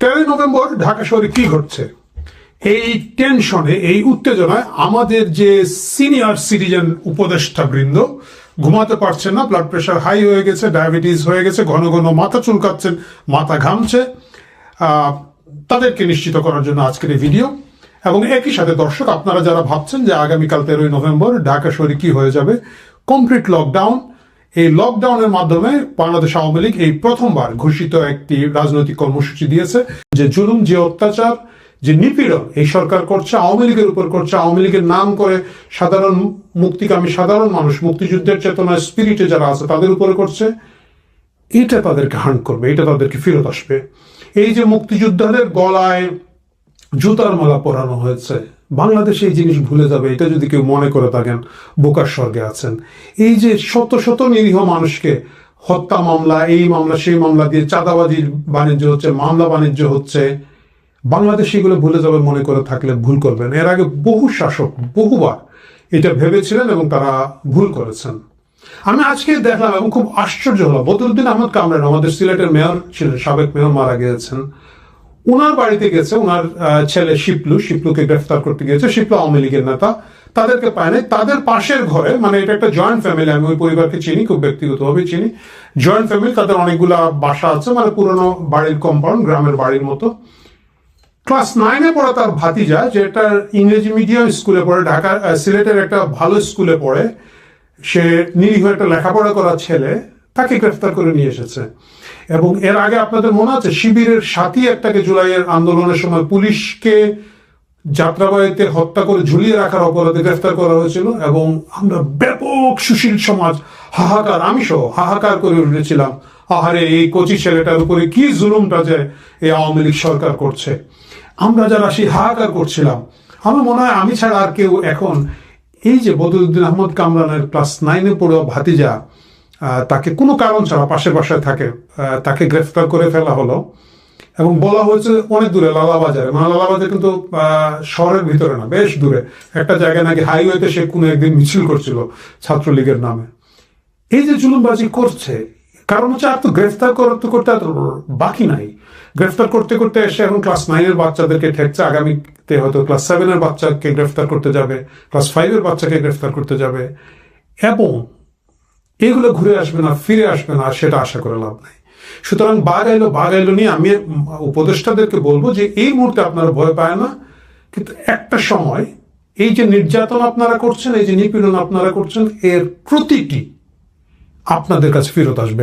13 November Dhaka শহরে কি ঘটছে? এই টেনশনে, এই উত্তেজনায় আমাদের যে সিনিয়র সিটিজেন উপদেষ্টা বৃন্দ ঘুমাতে পারছেন না, ব্লাড প্রেশার হাই হয়ে গেছে, ডায়াবেটিস হয়ে গেছে, ঘন ঘন মাথা চুলকাচ্ছেন, মাথা ঘামছে। তাদেরকে নিশ্চিত করার জন্য আজকের এই ভিডিও। এবং একই সাথে দর্শক, আপনারা যারা ভাবছেন যে আগামীকাল 13 নভেম্বর ঢাকা শহরে কি হয়ে যাবে, কমপ্লিট লকডাউন, এই লকডাউনের মাধ্যমে বাংলাদেশ আওয়ামী লীগ এই প্রথমবার ঘোষিত একটি রাজনৈতিক কর্মসূচি দিয়েছে। যে জুলুম, যে অত্যাচার, যে নিপীড়ন এই সরকার করছে, আওয়ামী লীগের উপর করছে, আওয়ামী লীগের নাম করে সাধারণ মুক্তিকামী সাধারণ মানুষ, মুক্তিযুদ্ধের চেতনায় স্পিরিটে যারা আছে তাদের উপরে করছে, এটা তাদেরকে হার্ট করবে, এটা তাদেরকে ফেরত আসবে। এই যে মুক্তিযোদ্ধাদের গলায় জুতার মালা পরানো হয়েছে, বাংলাদেশে এই জিনিস ভুলে যাবে, এটা যদি কেউ মনে করে থাকেন বোকার স্বর্গে আছেন। এই যে শত শত নিরীহ মানুষকে হত্যা মামলা, এই মামলা সেই মামলা দিয়ে চাঁদাবাজির বাণিজ্য হচ্ছে, মামলা বাণিজ্য হচ্ছে, বাংলাদেশ এগুলো ভুলে যাবে মনে করে থাকলে ভুল করবেন। এর আগে বহু শাসক বহুবার এটা ভেবেছিলেন এবং তারা ভুল করেছেন। আমি আজকে দেখলাম এবং খুব আশ্চর্য হলো, বদরুদ্দিন আহমদ কামরান আমাদের সিলেটের মেয়র ছিলেন, সাবেক মেয়র, মারা গিয়েছেন। ওনার বাড়িতে গেছে ওনার ছেলে শিপলুকে গ্রেফতার করতে গিয়েছে। শিপলু আওয়ামী লীগের নেতা, তাদেরকে পায় নাই। তাদের পাশের ঘরে, মানে এটা একটা জয়েন্ট ফ্যামিলি, আমি ওই পরিবারকে চিনি, খুব ব্যক্তিগতভাবে চিনি, জয়েন্ট ফ্যামিলি, তাদের অনেকগুলা বাসা আছে, মানে পুরনো বাড়ির কম্পাউন্ড, গ্রামের বাড়ির মতো। ক্লাস 9-এ পড়া তার ভাতিজা, যেটা ইংরেজি মিডিয়াম স্কুলে পড়ে, ঢাকা সিলেটের একটা ভালো স্কুলে পড়ে, সে নিরীহ একটা লেখাপড়া করা ছেলে, তাকে গ্রেফতার করে নিয়ে এসেছে। এবং এর আগে আপনাদের মনে আছে, শিবিরের সাথী একটাকে জুলাইয়ের আন্দোলনের সময় পুলিশকে যাত্রাবাড়িতে হত্যা করে ঝুলিয়ে রাখার অপরাধে গ্রেফতার করা হয়েছিল। এবং আমরা ব্যাপক সুশীল সমাজ হাহাকার, আমি সহ হাহাকার করে উঠেছিলাম, আহারে এই কচি ছেলেটার উপরে কি জুলুমটা যে এই আওয়ামী লীগ সরকার করছে। আমরা যারা সেই হাহাকার করছিলাম, আমার মনে হয় আমি ছাড়া আর কেউ এখন এই যে বদরুদ্দিন আহমদ কামরানের ক্লাস 9-এ পড়া ভাতিজা, তাকে কোনো কারণ ছাড়া পাশের বাসায় থাকে, তাকে গ্রেফতার করে ফেলা হলো। এবং বলা হয়েছে অনেক দূরে, লালাবাজারে, মানে লালাবাজার কিন্তু শহরের ভিতরে না, বেশ দূরে একটা জায়গায়, নাকি হাইওয়েতে সে কোনো একদিন মিছিল করছিল ছাত্রলীগের নামে। এই যে জুলুমবাজি করছে, কারণ হচ্ছে আর তো গ্রেফতার করতে আর বাকি নাই। গ্রেফতার করতে করতে এসে এখন ক্লাস 9-এর বাচ্চাদেরকে ঠেকছে, আগামীতে হয়তো ক্লাস 7-এর বাচ্চাকে গ্রেফতার করতে যাবে, ক্লাস 5-এর বাচ্চাকে গ্রেফতার করতে যাবে। এবং এগুলো ঘুরে আসবে না, ফিরে আসবে না, সেটা আশা করে লাভ নাই। সুতরাং বাঘ আইলো নিয়ে আমি উপদেষ্টাদেরকে বলবো যে এই মুহূর্তে আপনারা ভয় পায় না, কিন্তু একটা সময় এই যে নির্যাতন আপনারা করছেন, এই যে নিপীড়ন আপনারা করছেন, এর প্রতিটি আপনাদের কাছে ফেরত আসবে।